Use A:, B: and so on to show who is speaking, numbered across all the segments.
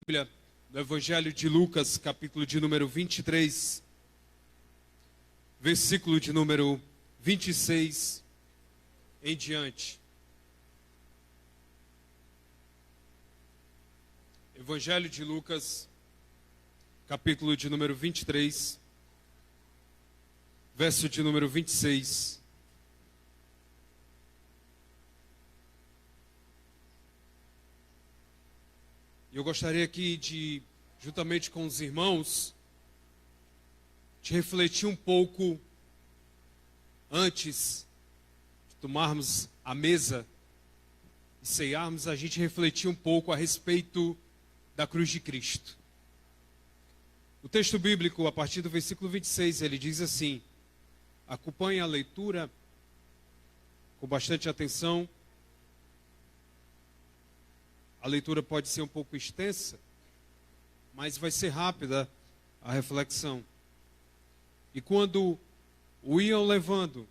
A: Bíblia, no Evangelho de Lucas, capítulo de número 23, versículo de número 26 em diante. Evangelho de Lucas, capítulo de número 23, verso de número 26. Eu gostaria aqui de, juntamente com os irmãos, de refletir um pouco antes de tomarmos a mesa e ceiarmos, a gente refletir um pouco a respeito da cruz de Cristo. O texto bíblico, a partir do versículo 26, ele diz assim: acompanhe a leitura com bastante atenção. A leitura pode ser um pouco extensa, mas vai ser rápida a reflexão. E quando o iam levando,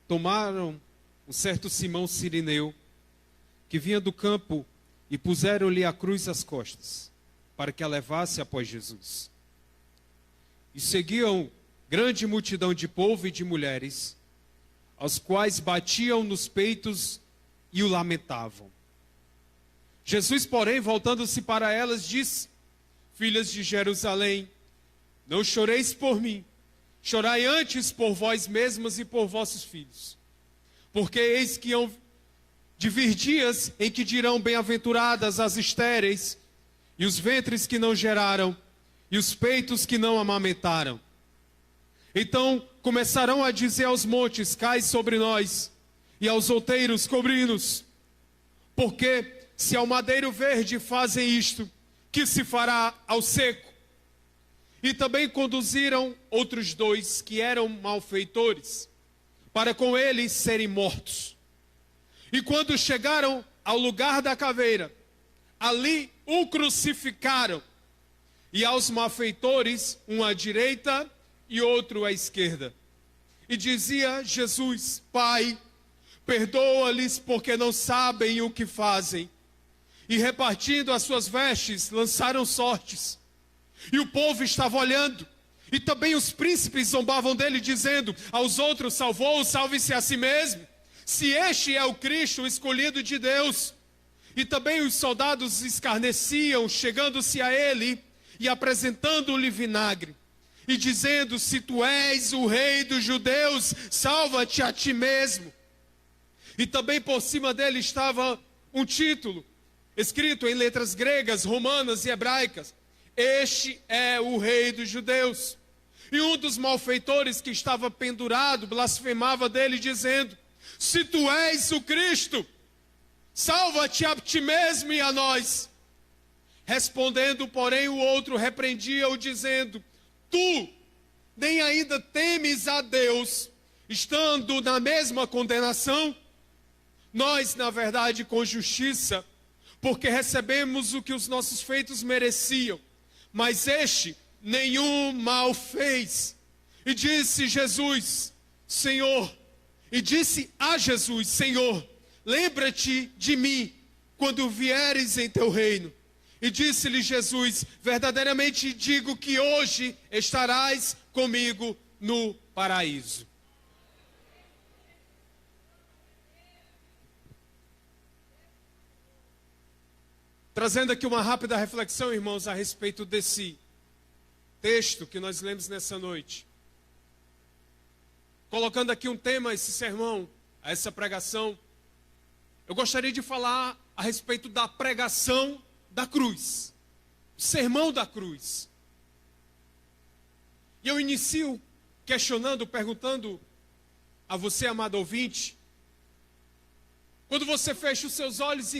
A: tomaram um certo Simão Cirineu, que vinha do campo, e puseram-lhe a cruz às costas, para que a levasse após Jesus. E seguiam grande multidão de povo e de mulheres, aos quais batiam nos peitos e o lamentavam. Jesus, porém, voltando-se para elas, disse: filhas de Jerusalém, não choreis por mim, chorai antes por vós mesmas e por vossos filhos. Porque eis que hão de vir dias em que dirão: bem-aventuradas as estéreis, e os ventres que não geraram, e os peitos que não amamentaram. Então começarão a dizer aos montes: cai sobre nós, e aos outeiros: cobri-nos. Porque se ao madeiro verde fazem isto, que se fará ao seco? E também conduziram outros dois que eram malfeitores, para com eles serem mortos. E quando chegaram ao lugar da caveira, ali o crucificaram, e aos malfeitores um à direita e outro à esquerda. E dizia Jesus: Pai, perdoa-lhes, porque não sabem o que fazem. E repartindo as suas vestes, lançaram sortes. E o povo estava olhando. E também os príncipes zombavam dele, dizendo aos outros: salvou, salve-se a si mesmo, se este é o Cristo, o escolhido de Deus. E também os soldados escarneciam, chegando-se a ele e apresentando-lhe vinagre. E dizendo: se tu és o rei dos judeus, salva-te a ti mesmo. E também por cima dele estava um título, escrito em letras gregas, romanas e hebraicas: este é o rei dos judeus. E um dos malfeitores que estava pendurado blasfemava dele, dizendo: se tu és o Cristo, salva-te a ti mesmo e a nós. Respondendo, porém, o outro repreendia-o, dizendo: tu nem ainda temes a Deus, estando na mesma condenação? Nós, na verdade, com justiça, porque recebemos o que os nossos feitos mereciam, mas este nenhum mal fez. E disse Jesus, Senhor, e disse a Jesus: Senhor, lembra-te de mim quando vieres em teu reino. E disse-lhe Jesus: verdadeiramente digo que hoje estarás comigo no paraíso. Trazendo aqui uma rápida reflexão, irmãos, a respeito desse texto que nós lemos nessa noite. Colocando aqui um tema a esse sermão, a essa pregação. Eu gostaria de falar a respeito da pregação da cruz. O sermão da cruz. E eu inicio questionando, perguntando a você, amado ouvinte, quando você fecha os seus olhos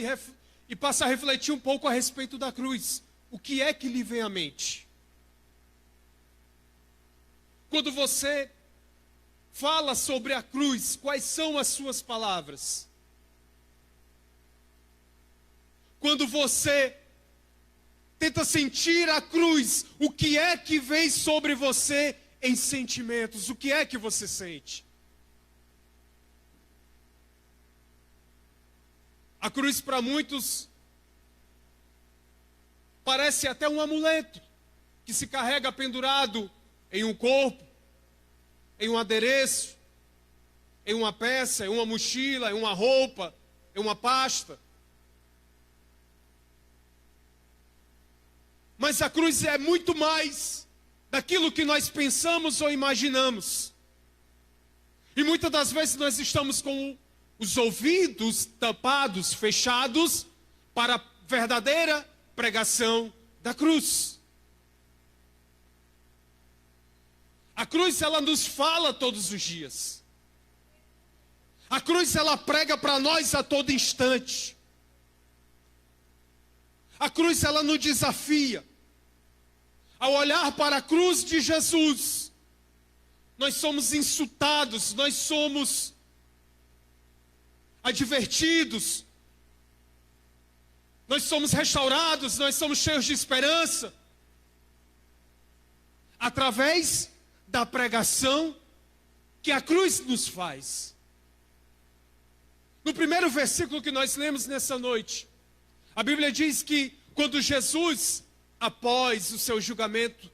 A: e passa a refletir um pouco a respeito da cruz, o que é que lhe vem à mente? Quando você fala sobre a cruz, quais são as suas palavras? Quando você tenta sentir a cruz, o que é que vem sobre você em sentimentos? O que é que você sente? A cruz para muitos parece até um amuleto que se carrega pendurado em um corpo, em um adereço, em uma peça, em uma mochila, em uma roupa, em uma pasta. Mas a cruz é muito mais daquilo que nós pensamos ou imaginamos. E muitas das vezes nós estamos com os ouvidos tapados, fechados, para a verdadeira pregação da cruz. A cruz, ela nos fala todos os dias. A cruz, ela prega para nós a todo instante. A cruz, ela nos desafia. Ao olhar para a cruz de Jesus, nós somos insultados, nós somos advertidos, nós somos restaurados, nós somos cheios de esperança. Através da pregação que a cruz nos faz. No primeiro versículo que nós lemos nessa noite, a Bíblia diz que quando Jesus, após o seu julgamento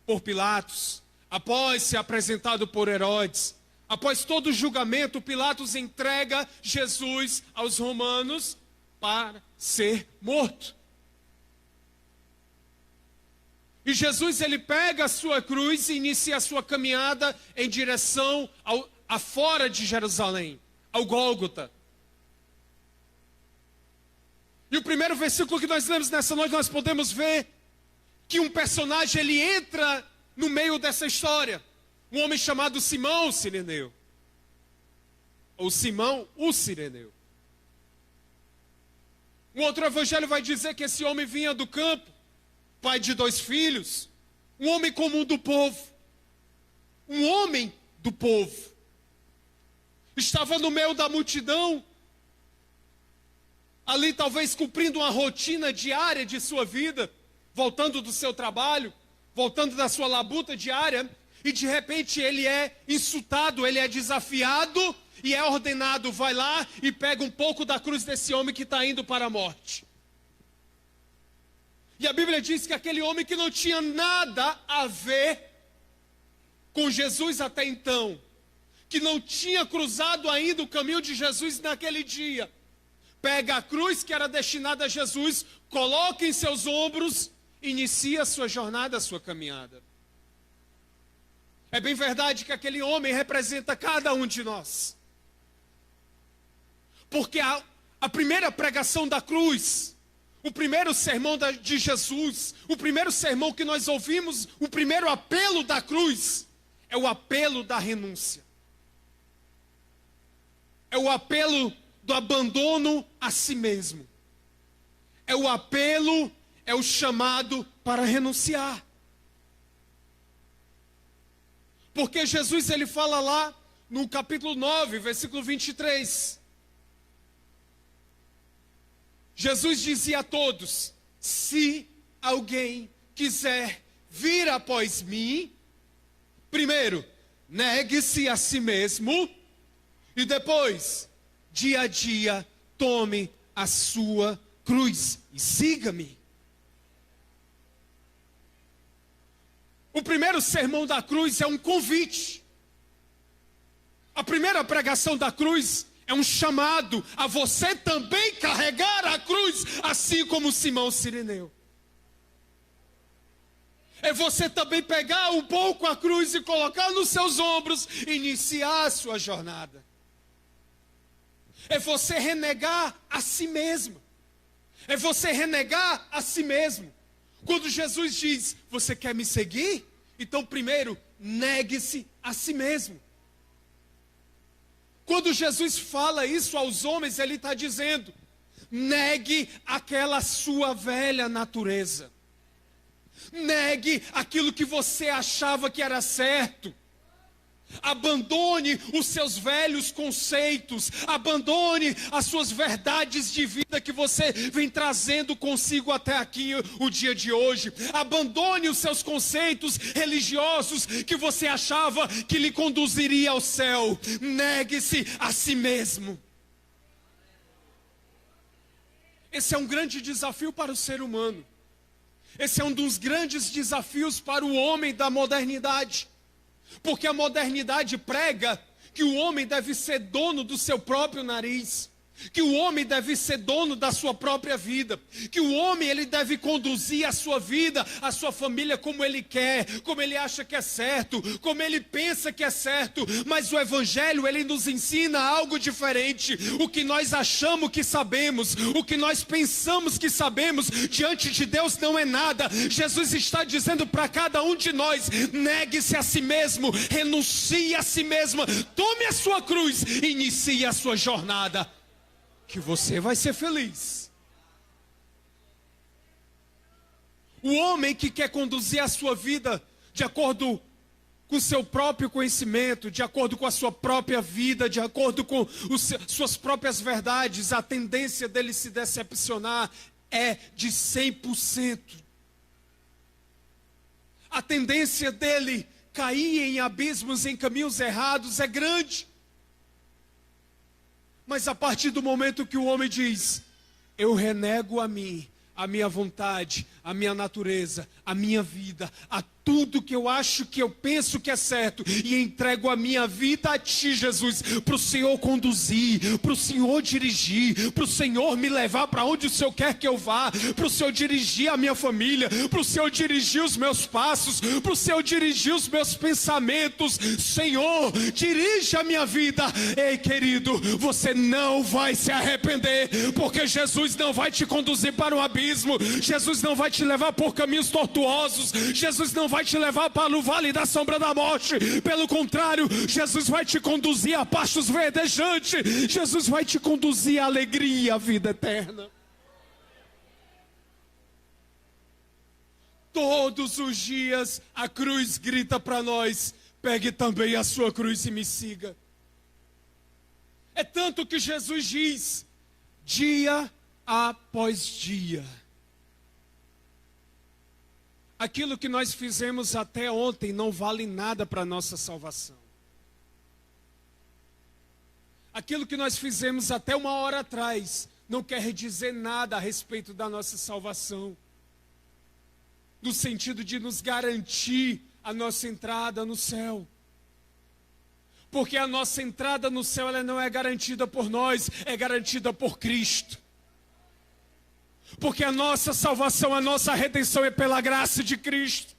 A: por Pilatos, após ser apresentado por Herodes, após todo o julgamento, Pilatos entrega Jesus aos romanos para ser morto. E Jesus, ele pega a sua cruz e inicia a sua caminhada em direção a fora de Jerusalém, ao Gólgota. E o primeiro versículo que nós lemos nessa noite, nós podemos ver que um personagem, ele entra no meio dessa história. Um homem chamado Simão Cireneu. Ou Simão o Cireneu. Um outro evangelho vai dizer que esse homem vinha do campo, pai de 2 filhos, um homem comum do povo. Um homem do povo. Estava no meio da multidão, ali talvez cumprindo uma rotina diária de sua vida, voltando do seu trabalho, voltando da sua labuta diária, e de repente ele é insultado, ele é desafiado, e é ordenado, vai lá e pega um pouco da cruz desse homem que está indo para a morte. E a Bíblia diz que aquele homem que não tinha nada a ver com Jesus até então, que não tinha cruzado ainda o caminho de Jesus naquele dia, pega a cruz que era destinada a Jesus, coloca em seus ombros, inicia a sua jornada, a sua caminhada. É bem verdade que aquele homem representa cada um de nós. Porque a primeira pregação da cruz, o primeiro sermão de Jesus, o primeiro sermão que nós ouvimos, o primeiro apelo da cruz, é o apelo da renúncia. É o apelo do abandono a si mesmo. É o apelo, é o chamado para renunciar. Porque Jesus, ele fala lá no capítulo 9, versículo 23. Jesus dizia a todos: se alguém quiser vir após mim, primeiro, negue-se a si mesmo, e depois, dia a dia, tome a sua cruz e siga-me. O primeiro sermão da cruz é um convite. A primeira pregação da cruz é um chamado a você também carregar a cruz, assim como Simão Cireneu. É você também pegar um pouco a cruz e colocar nos seus ombros e iniciar a sua jornada. É você renegar a si mesmo. É você renegar a si mesmo. Quando Jesus diz, você quer me seguir? Então primeiro, negue-se a si mesmo. Quando Jesus fala isso aos homens, ele está dizendo, negue aquela sua velha natureza. Negue aquilo que você achava que era certo. Abandone os seus velhos conceitos. Abandone as suas verdades de vida que você vem trazendo consigo até aqui o dia de hoje. Abandone os seus conceitos religiosos que você achava que lhe conduziria ao céu. Negue-se a si mesmo. Esse é um grande desafio para o ser humano. Esse é um dos grandes desafios para o homem da modernidade. Porque a modernidade prega que o homem deve ser dono do seu próprio nariz, que o homem deve ser dono da sua própria vida, que o homem ele deve conduzir a sua vida, a sua família como ele quer, como ele acha que é certo, como ele pensa que é certo. Mas o evangelho ele nos ensina algo diferente. O que nós achamos que sabemos, o que nós pensamos que sabemos, diante de Deus não é nada. Jesus está dizendo para cada um de nós: negue-se a si mesmo, renuncie a si mesmo, tome a sua cruz e inicie a sua jornada, que você vai ser feliz. O homem que quer conduzir a sua vida de acordo com o seu próprio conhecimento, de acordo com a sua própria vida, de acordo com suas próprias verdades, a tendência dele se decepcionar é de 100%. A tendência dele cair em abismos, em caminhos errados é grande. Mas a partir do momento que o homem diz: eu renego a mim, a minha vontade, a minha natureza, a minha vida, a tudo que eu acho, que eu penso que é certo, e entrego a minha vida a ti, Jesus, para o Senhor conduzir, para o Senhor dirigir, para o Senhor me levar para onde o Senhor quer que eu vá, para o Senhor dirigir a minha família, para o Senhor dirigir os meus passos, para o Senhor dirigir os meus pensamentos. Senhor, dirige a minha vida. Ei, querido, você não vai se arrepender, porque Jesus não vai te conduzir para o abismo, Jesus não vai te levar por caminhos tortuosos, Jesus não vai te levar para o vale da sombra da morte. Pelo contrário, Jesus vai te conduzir a pastos verdejantes, Jesus vai te conduzir à alegria, à vida eterna. Todos os dias a cruz grita para nós: pegue também a sua cruz e me siga. É tanto que Jesus diz, dia após dia: aquilo que nós fizemos até ontem não vale nada para a nossa salvação. Aquilo que nós fizemos até uma hora atrás não quer dizer nada a respeito da nossa salvação, no sentido de nos garantir a nossa entrada no céu. Porque a nossa entrada no céu ela não é garantida por nós, é garantida por Cristo. Porque a nossa salvação, a nossa redenção é pela graça de Cristo.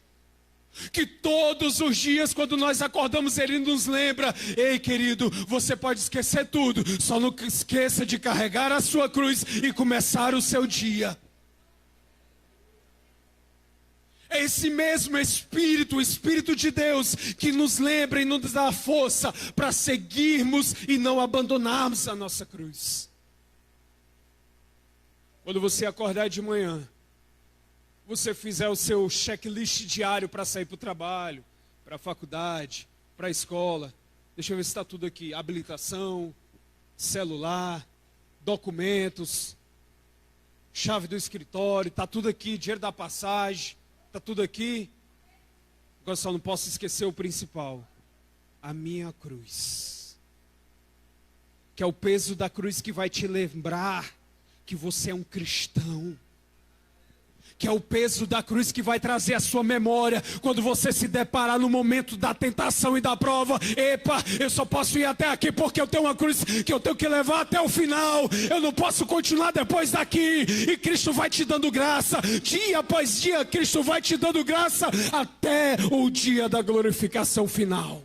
A: Que todos os dias, quando nós acordamos, Ele nos lembra: ei, querido, você pode esquecer tudo, só não esqueça de carregar a sua cruz e começar o seu dia. É esse mesmo Espírito, o Espírito de Deus, que nos lembra e nos dá força para seguirmos e não abandonarmos a nossa cruz. Quando você acordar de manhã, você fizer o seu checklist diário para sair para o trabalho, para a faculdade, para a escola. Deixa eu ver se está tudo aqui: habilitação, celular, documentos, chave do escritório, está tudo aqui, dinheiro da passagem, está tudo aqui. Agora só não posso esquecer o principal: a minha cruz. Que é o peso da cruz que vai te lembrar que você é um cristão. Que é o peso da cruz que vai trazer a sua memória quando você se deparar no momento da tentação e da prova. Epa, eu só posso ir até aqui porque eu tenho uma cruz que eu tenho que levar até o final. Eu não posso continuar depois daqui. E Cristo vai te dando graça, dia após dia Cristo vai te dando graça, até o dia da glorificação final.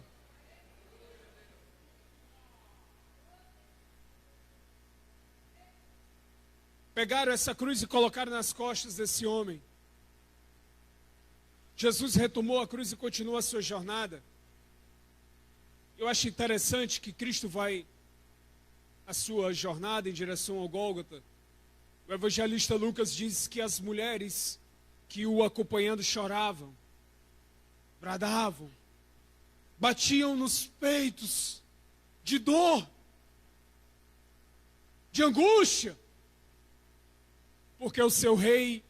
A: Pegaram essa cruz e colocaram nas costas desse homem. Jesus retomou a cruz e continuou a sua jornada. Eu acho interessante que Cristo vai a sua jornada em direção ao Gólgota. O evangelista Lucas diz que as mulheres que o acompanhando choravam, bradavam, batiam nos peitos de dor, de angústia, porque o seu rei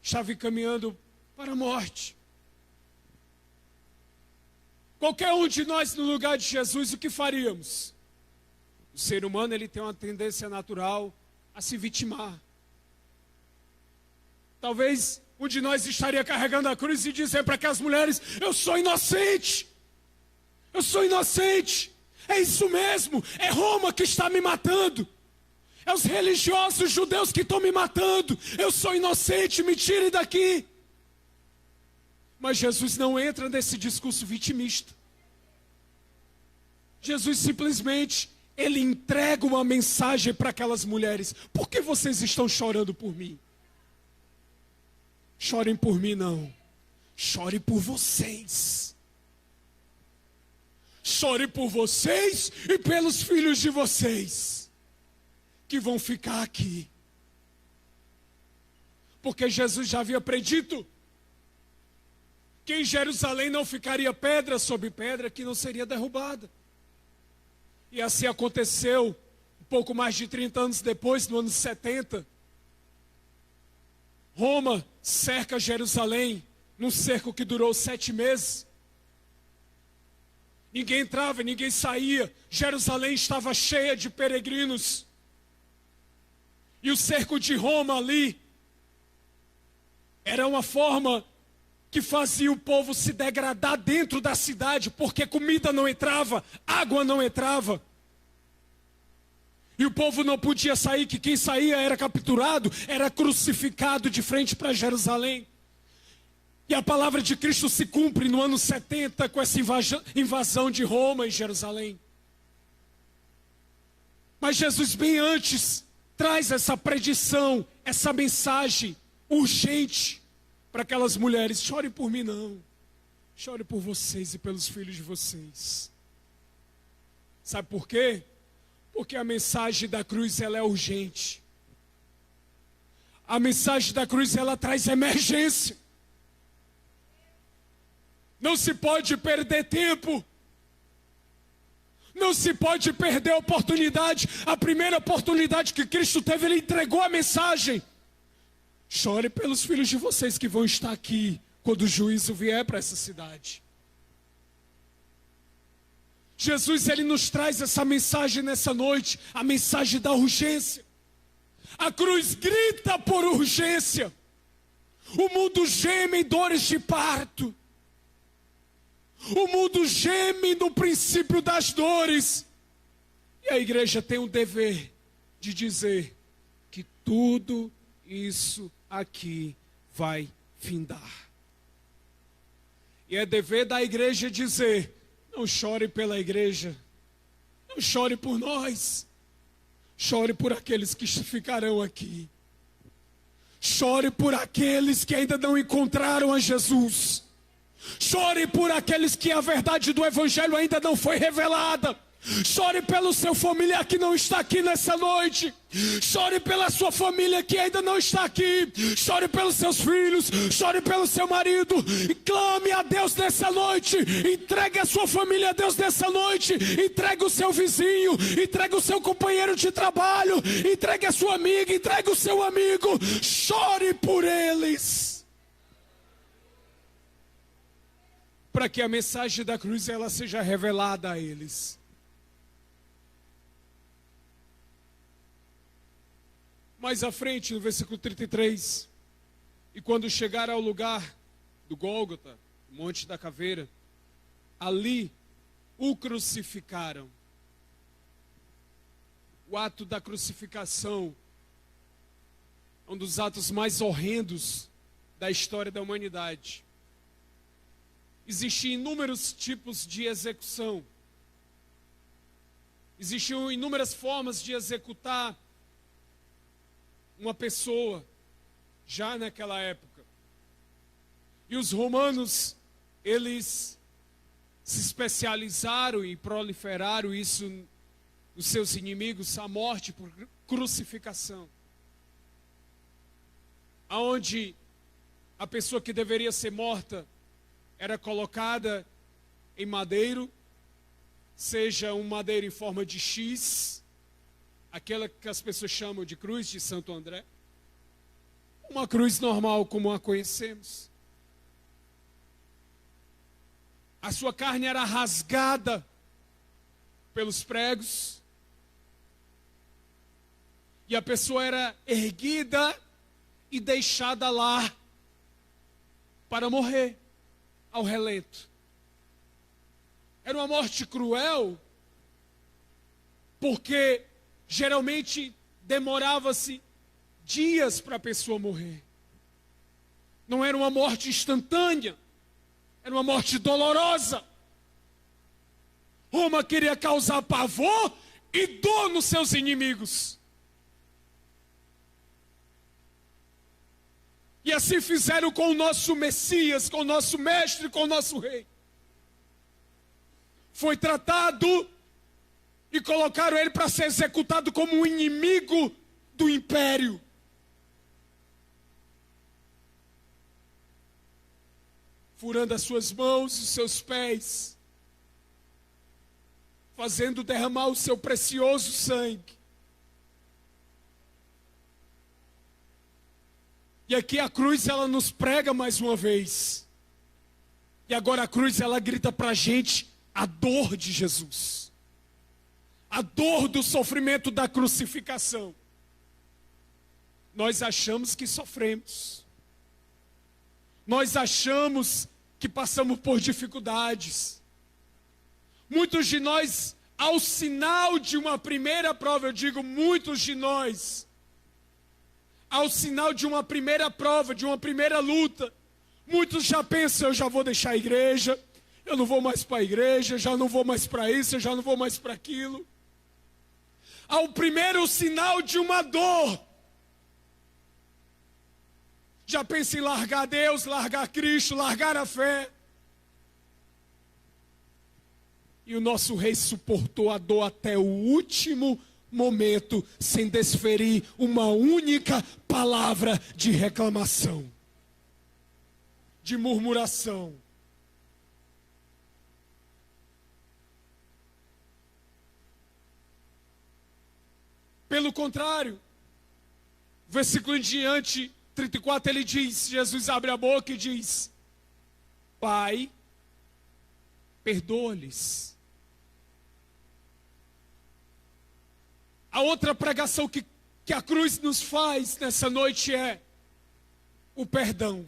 A: estava caminhando para a morte. Qualquer um de nós no lugar de Jesus, o que faríamos? O ser humano ele tem uma tendência natural a se vitimar. Talvez
B: um de nós estaria carregando a cruz e dizendo para aquelas mulheres: eu sou inocente, eu sou inocente, é isso mesmo, é Roma que está me matando, é os religiosos judeus que estão me matando, eu sou inocente, me tire daqui. Mas Jesus não entra nesse discurso vitimista. Jesus simplesmente, ele entrega uma mensagem para aquelas mulheres: por que vocês estão chorando por mim? Chorem por mim não, chorem por vocês. Chorem por vocês e pelos filhos de vocês, que vão ficar aqui. Porque Jesus já havia predito que em Jerusalém não ficaria pedra sobre pedra que não seria derrubada. E assim aconteceu, um pouco mais de 30 anos depois, no ano 70. Roma cerca Jerusalém, num cerco que durou 7 meses. Ninguém entrava, ninguém saía. Jerusalém estava cheia de peregrinos. E o cerco de Roma ali era uma forma que fazia o povo se degradar dentro da cidade, porque comida não entrava, água não entrava. E o povo não podia sair, que quem saía era capturado, era crucificado de frente para Jerusalém. E a palavra de Cristo se cumpre no ano 70 com essa invasão de Roma em Jerusalém. Mas Jesus, bem antes, traz essa predição, essa mensagem urgente para aquelas mulheres: chorem por mim não, chorem por vocês e pelos filhos de vocês. Sabe por quê? Porque a mensagem da cruz, ela é urgente. A mensagem da cruz, ela traz emergência. Não se pode perder tempo. Não se pode perder a oportunidade. A primeira oportunidade que Cristo teve, ele entregou a mensagem: chore pelos filhos de vocês que vão estar aqui quando o juízo vier para essa cidade. Jesus, ele nos traz essa mensagem nessa noite, a mensagem da urgência. A cruz grita por urgência. O mundo geme em dores de parto. O mundo geme no princípio das dores. E a igreja tem o dever de dizer que tudo isso aqui vai findar. E é dever da igreja dizer: não chore pela igreja, não chore por nós, chore por aqueles que ficarão aqui. Chore por aqueles que ainda não encontraram a Jesus. Chore por aqueles que a verdade do Evangelho ainda não foi revelada. Chore pelo seu familiar que não está aqui nessa noite. Chore pela sua família que ainda não está aqui. Chore pelos seus filhos. Chore pelo seu marido. E clame a Deus nessa noite. Entregue a sua família a Deus nessa noite. Entregue o seu vizinho. Entregue o seu companheiro de trabalho. Entregue a sua amiga. Entregue o seu amigo. Chore por eles. Para que a mensagem da cruz ela seja revelada a eles. Mais à frente, no versículo 33, e quando chegaram ao lugar do Gólgota, Monte da Caveira, ali o crucificaram. O ato da crucificação é um dos atos mais horrendos da história da humanidade. Existiam inúmeros tipos de execução. Existiam inúmeras formas de executar uma pessoa, já naquela época. E os romanos, eles se especializaram e proliferaram isso nos seus inimigos, a morte por crucificação. Aonde a pessoa que deveria ser morta era colocada em madeiro, seja um madeiro em forma de X, aquela que as pessoas chamam de cruz de Santo André, uma cruz normal como a conhecemos. A sua carne era rasgada pelos pregos, e a pessoa era erguida e deixada lá, para morrer ao relento. Era uma morte cruel, porque geralmente demorava-se dias para a pessoa morrer. Não era uma morte instantânea, era uma morte dolorosa. Roma queria causar pavor e dor nos seus inimigos. E assim fizeram com o nosso Messias, com o nosso mestre, com o nosso rei. Foi tratado e colocaram ele para ser executado como um inimigo do império. Furando as suas mãos e os seus pés, fazendo derramar o seu precioso sangue. E aqui a cruz, ela nos prega mais uma vez. E agora a cruz, ela grita para a gente a dor de Jesus. A dor do sofrimento da crucificação. Nós achamos que sofremos. Nós achamos que passamos por dificuldades. Muitos de nós, ao sinal de uma primeira prova, eu digo muitos de nós, ao sinal de uma primeira prova, de uma primeira luta, muitos já pensam, eu já vou deixar a igreja, eu não vou mais para a igreja, já não vou mais para isso, eu já não vou mais para aquilo. Ao primeiro sinal de uma dor, já pensa em largar Deus, largar Cristo, largar a fé. E o nosso rei suportou a dor até o último momento, sem desferir uma única palavra de reclamação, de murmuração. Pelo contrário, versículo em diante, 34, ele diz, Jesus abre a boca e diz: Pai, perdoa-lhes. A outra pregação que a cruz nos faz nessa noite é o perdão.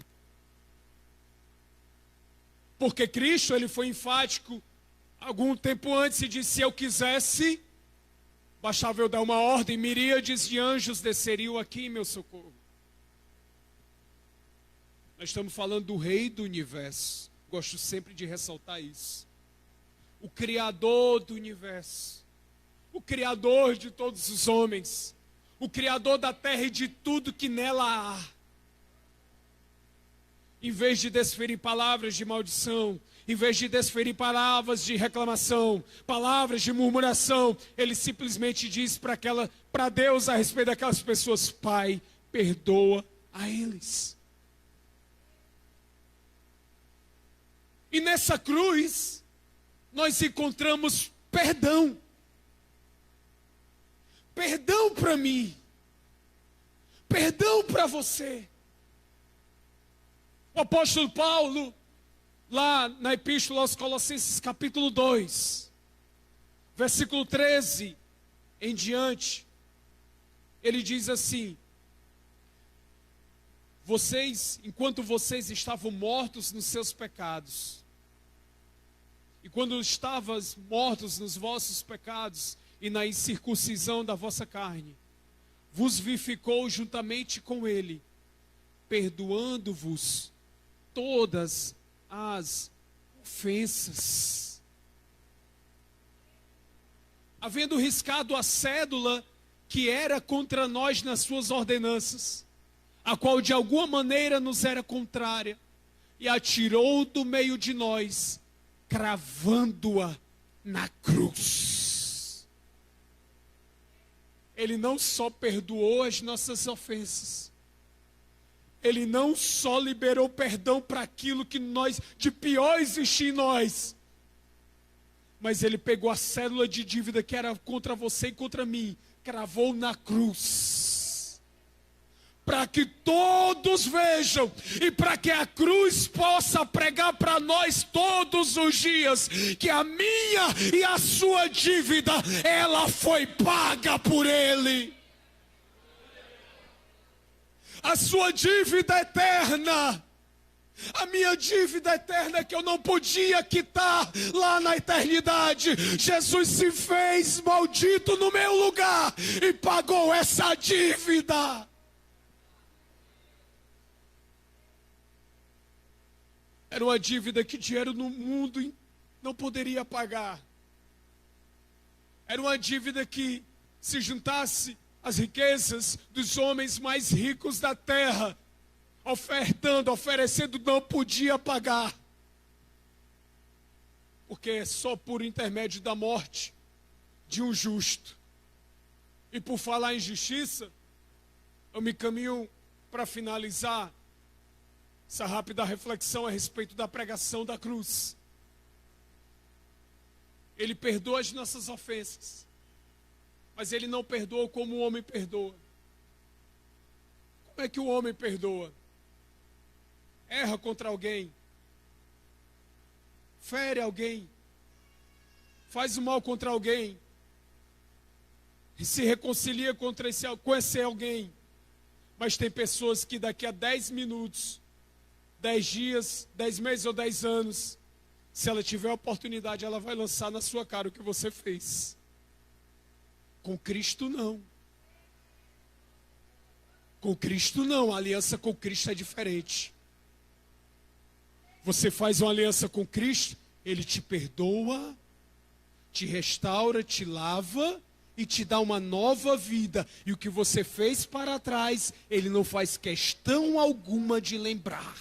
B: Porque Cristo, ele foi enfático algum tempo antes e disse: se eu quisesse, bastava eu dar uma ordem, miríades de anjos desceriam aqui em meu socorro. Nós estamos falando do Rei do Universo. Gosto sempre de ressaltar isso. O Criador do Universo. O Criador de todos os homens. O Criador da terra e de tudo que nela há. Em vez de desferir palavras de maldição, em vez de desferir palavras de reclamação, palavras de murmuração, ele simplesmente diz para Deus a respeito daquelas pessoas: Pai, perdoa a eles. E nessa cruz, nós encontramos perdão. Perdão para mim. Perdão para você. O apóstolo Paulo, lá na Epístola aos Colossenses, capítulo 2, versículo 13 em diante, ele diz assim: enquanto vocês estavam mortos nos seus pecados, e quando estavas mortos nos vossos pecados e na incircuncisão da vossa carne, vos vivificou juntamente com ele, perdoando-vos todas as ofensas, havendo riscado a cédula que era contra nós nas suas ordenanças, a qual de alguma maneira nos era contrária, e atirou do meio de nós, cravando-a na cruz. Ele não só perdoou as nossas ofensas, ele não só liberou perdão para aquilo que de pior existia em nós, mas ele pegou a cédula de dívida que era contra você e contra mim, cravou na cruz, para que todos vejam e para que a cruz possa pregar para nós todos os dias que a minha e a sua dívida, ela foi paga por ele. A sua dívida eterna A minha dívida eterna que eu não podia quitar lá na eternidade, Jesus se fez maldito no meu lugar e pagou essa dívida. Era uma dívida que dinheiro no mundo não poderia pagar. Era uma dívida que, se juntasse as riquezas dos homens mais ricos da terra, oferecendo, não podia pagar. Porque é só por intermédio da morte de um justo. E por falar em justiça, eu me caminho para finalizar essa rápida reflexão a respeito da pregação da cruz. Ele perdoa as nossas ofensas, mas ele não perdoa como o homem perdoa. Como é que o homem perdoa? Erra contra alguém, fere alguém, faz o mal contra alguém, e se reconcilia com esse alguém. Mas tem pessoas que daqui a 10 minutos, 10 dias, 10 meses ou 10 anos, se ela tiver a oportunidade, ela vai lançar na sua cara o que você fez. Com Cristo não. Com Cristo não, a aliança com Cristo é diferente. Você faz uma aliança com Cristo, Ele te perdoa, te restaura, te lava e te dá uma nova vida. E o que você fez para trás, Ele não faz questão alguma de lembrar.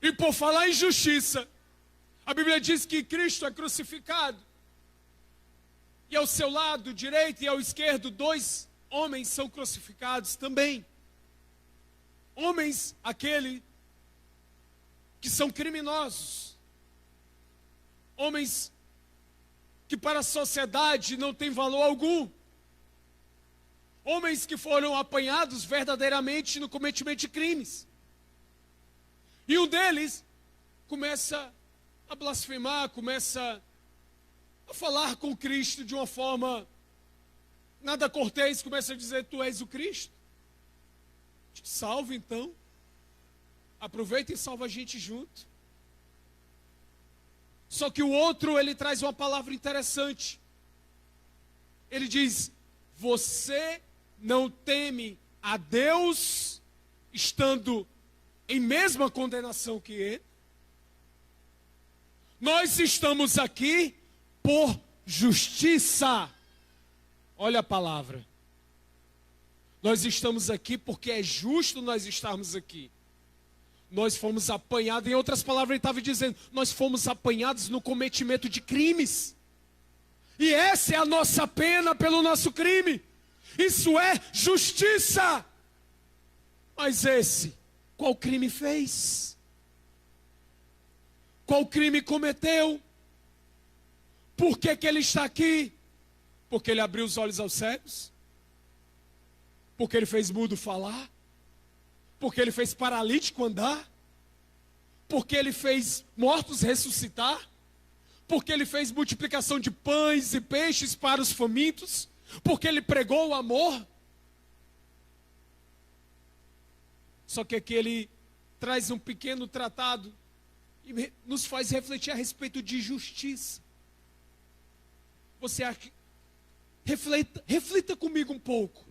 B: E por falar em justiça, a Bíblia diz que Cristo é crucificado. E ao seu lado direito e ao esquerdo, 2 homens são crucificados também. Homens, aquele que são criminosos. Homens que para a sociedade não têm valor algum. Homens que foram apanhados verdadeiramente no cometimento de crimes. E um deles começa a blasfemar, começa a falar com Cristo de uma forma nada cortês, começa a dizer: tu és o Cristo? Te salva então. Aproveita e salva a gente junto. Só que o outro, ele traz uma palavra interessante. Ele diz: você não teme a Deus estando em mesma condenação que ele? Nós estamos aqui por justiça. Olha a palavra. Nós estamos aqui porque é justo nós estarmos aqui. Nós fomos apanhados, em outras palavras ele estava dizendo, nós fomos apanhados no cometimento de crimes. E essa é a nossa pena pelo nosso crime. Isso é justiça. Mas esse, qual crime fez? Qual crime cometeu? Por que que ele está aqui? Porque ele abriu os olhos aos cegos? Porque ele fez mudo falar? Porque ele fez paralítico andar? Porque ele fez mortos ressuscitar? Porque ele fez multiplicação de pães e peixes para os famintos? Porque ele pregou o amor? Só que aqui ele traz um pequeno tratado e nos faz refletir a respeito de justiça. Você acha? Reflita comigo um pouco.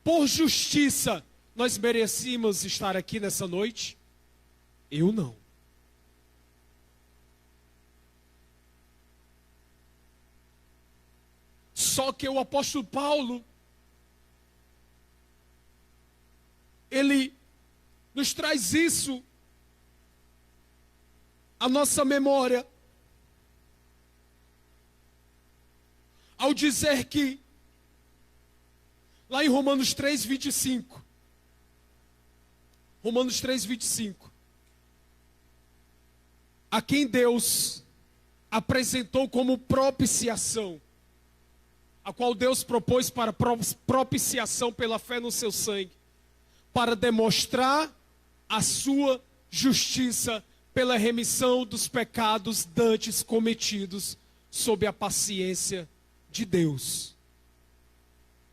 B: Por justiça, nós merecíamos estar aqui nessa noite? Eu não. Só que o apóstolo Paulo, ele nos traz isso à nossa memória, ao dizer que, lá em Romanos 3:25, Romanos 3:25, a quem Deus apresentou como propiciação, a qual Deus propôs para propiciação pela fé no seu sangue, para demonstrar a sua justiça pela remissão dos pecados dantes cometidos sob a paciência de Deus.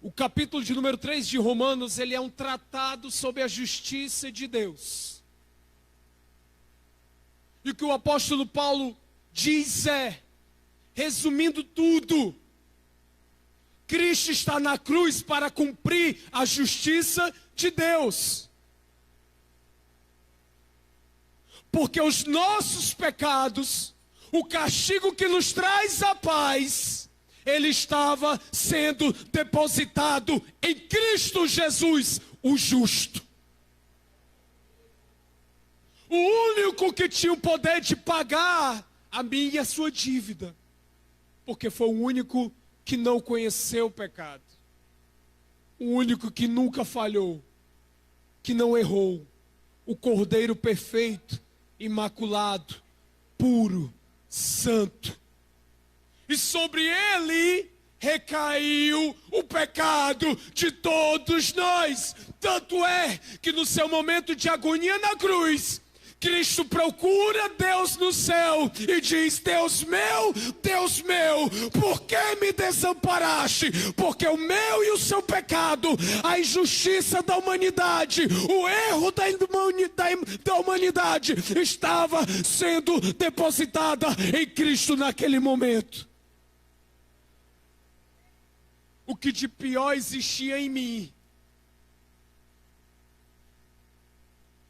B: O capítulo de número 3 de Romanos, ele é um tratado sobre a justiça de Deus. E o que o apóstolo Paulo diz é, resumindo tudo, Cristo está na cruz para cumprir a justiça de Deus. Porque os nossos pecados, o castigo que nos traz a paz, ele estava sendo depositado em Cristo Jesus, o justo. O único que tinha o poder de pagar a minha e a sua dívida. Porque foi o único que não conheceu o pecado. O único que nunca falhou, que não errou. O Cordeiro perfeito, imaculado, puro, santo. E sobre ele recaiu o pecado de todos nós. Tanto é que no seu momento de agonia na cruz, Cristo procura Deus no céu e diz: Deus meu, por que me desamparaste? Porque o meu e o seu pecado, a injustiça da humanidade, o erro da humanidade estava sendo depositada em Cristo naquele momento. O que de pior existia em mim,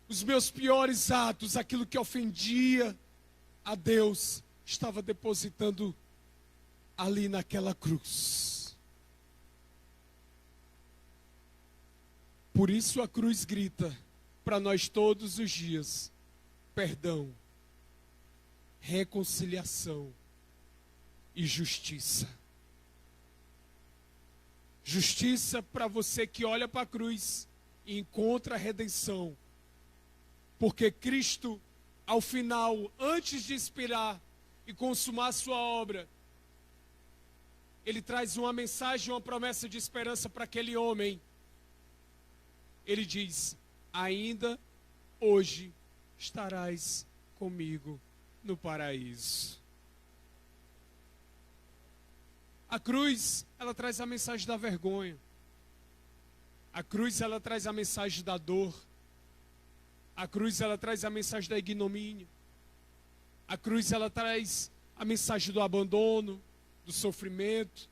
B: os meus piores atos, aquilo que ofendia a Deus, estava depositando ali naquela cruz. Por isso a cruz grita para nós todos os dias: perdão, reconciliação e justiça. Justiça para você que olha para a cruz e encontra a redenção. Porque Cristo, ao final, antes de expirar e consumar sua obra, ele traz uma mensagem, uma promessa de esperança para aquele homem. Ele diz: ainda hoje estarás comigo no paraíso. A cruz, ela traz a mensagem da vergonha. A cruz, ela traz a mensagem da dor. A cruz, ela traz a mensagem da ignomínia. A cruz, ela traz a mensagem do abandono, do sofrimento.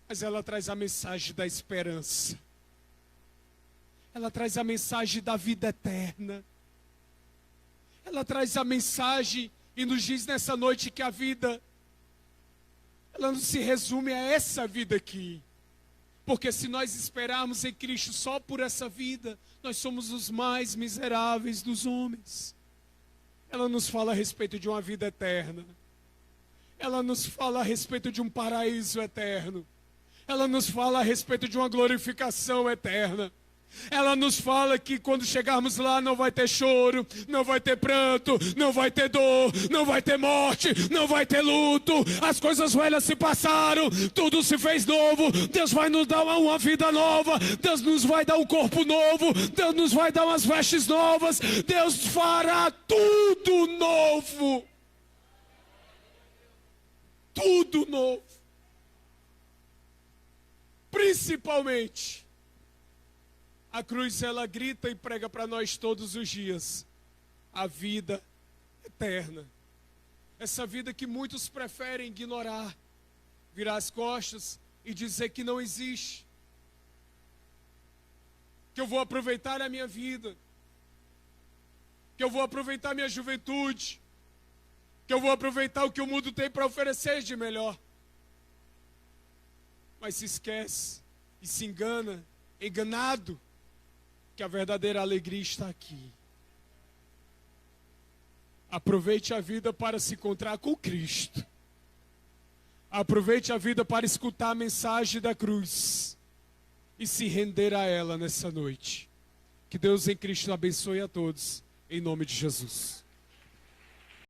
B: Mas ela traz a mensagem da esperança. Ela traz a mensagem da vida eterna. Ela traz a mensagem e nos diz nessa noite que a vida, ela não se resume a essa vida aqui. Porque se nós esperarmos em Cristo só por essa vida, nós somos os mais miseráveis dos homens. Ela nos fala a respeito de uma vida eterna. Ela nos fala a respeito de um paraíso eterno. Ela nos fala a respeito de uma glorificação eterna. Ela nos fala que quando chegarmos lá não vai ter choro, não vai ter pranto, não vai ter dor, não vai ter morte, não vai ter luto. As coisas velhas se passaram, tudo se fez novo. Deus vai nos dar uma vida nova. Deus nos vai dar um corpo novo. Deus nos vai dar umas vestes novas. Deus fará tudo novo. Tudo novo. Principalmente, a cruz, ela grita e prega para nós todos os dias a vida eterna. Essa vida que muitos preferem ignorar, virar as costas e dizer que não existe. Que eu vou aproveitar a minha vida. Que eu vou aproveitar a minha juventude. Que eu vou aproveitar o que o mundo tem para oferecer de melhor. Mas se esquece e se engana, enganado, que a verdadeira alegria está aqui. Aproveite a vida para se encontrar com Cristo. Aproveite a vida para escutar a mensagem da cruz e se render a ela nessa noite. Que Deus em Cristo abençoe a todos, em nome de Jesus.